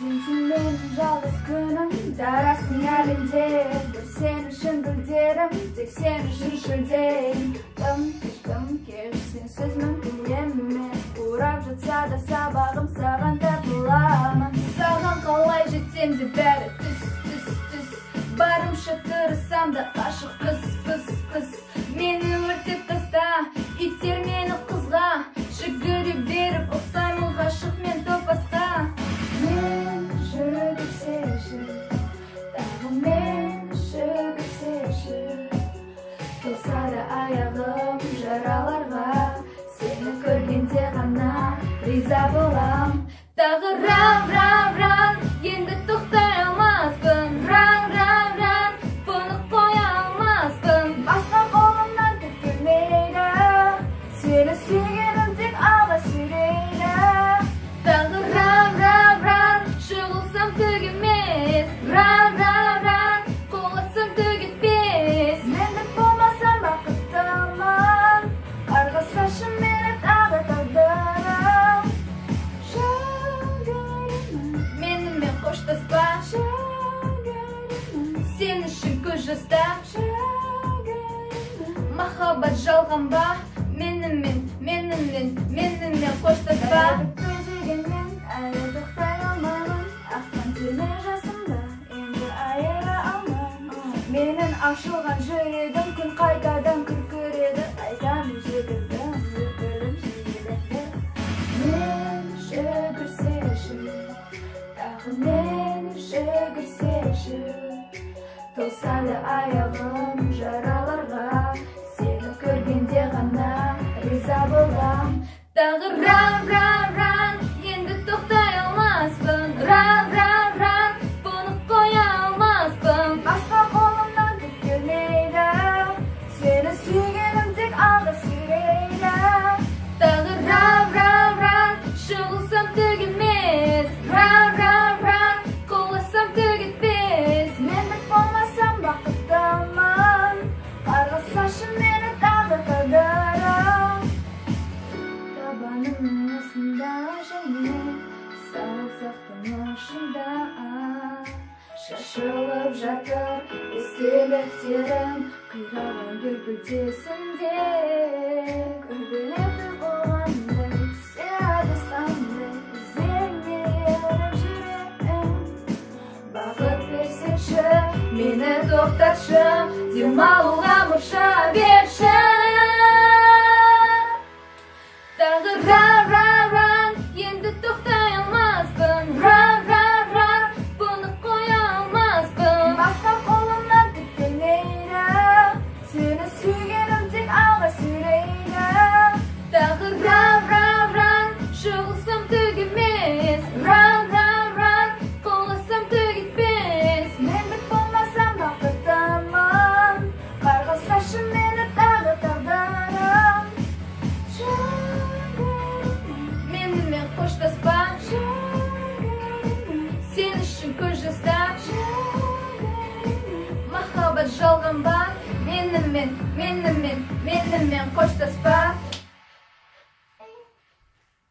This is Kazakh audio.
Sensin benim жалғыз күнім, дарасың әлемде. Бір сен үшін гүлдерім, тек сен үшін шөлдеймін. Тым кеш, сенсіз мүмкін емес. Урап жатса да сабағым саған тартыламын. Саған қалай жетсем де бәрі түс. Барымша тырысам да қашық пыс. Мені өртеп таста, иттер мені қызға. Жүгіре беріп ұқсаймын ғашық мен топасқа. Мен жүгірсеші, тағы мен жүгірсеші. Толса да аяғым жараларға, сені көргенде ғана риза болам. Тағы ран, енді тоқтай алмаспын. Ран, бұны қоя алмаспын. Басқа қолымнан түк келмейді, сені сүйгенім тек алға сүйрейді. Тағы ран, шығылсам түк емес. Ран, қоласам түк етпес. Мендік болмасам бақыттымын, қарғасашы мені тағы тағдырым. Менімен қоштаспа, сен үшін көз жаста. Махаббат жалған ба, менімен қоштаспа. Көздегенмен әлі тоқтай алмаймын, аққан түйме жасымда енді айыра алмаймын. Менің ашылған жүрегім күн қайтадан күркіреді, қайтамын жүгірдім, жіберді. Мен жүгірсеші, тағы мен жүгірсеші. Толса да аяғым жараларға, сені көргенде ғана риза болам. Тағы ран, енді тоқтай алмаспын. Ран, бұны қоя алмаспын. Басқа қолымнан түк келмейді, сені сүйгенім тек алға сүйрейді. Тағы ран, шығылсам түк емес. Ран, қоласам түк етпес. Мендік болмасам бақыттымын, қарғасашы мені тағы тағдырым. Табанымның астында және саусақтың ұшында шашылып жатыр естеліктерім, қираған гүл-гүлдесінде. Көргілепті болғандай, түсте адасқандай, іздеріңе еріп жүрем. Бақыт берсеші, мені тоқтатшы, демалуға мұрша берші. Тағы ран, енді тоқтай алмаспын. Ран, бұны қоя алмаспын. Басқа қолымнан түк келмейді, сені сүйгенім тек алға сүйрейді. Тағы ран, шығылсам түк емес. Ран, қоласам түк етпес. Мендік болмасам бақыттымын, қарғасашы мені тағы тағдырым. Менімен қоштаспа, сен үшін көз жаста. Махаббат жалған ба, менімен қоштаспа.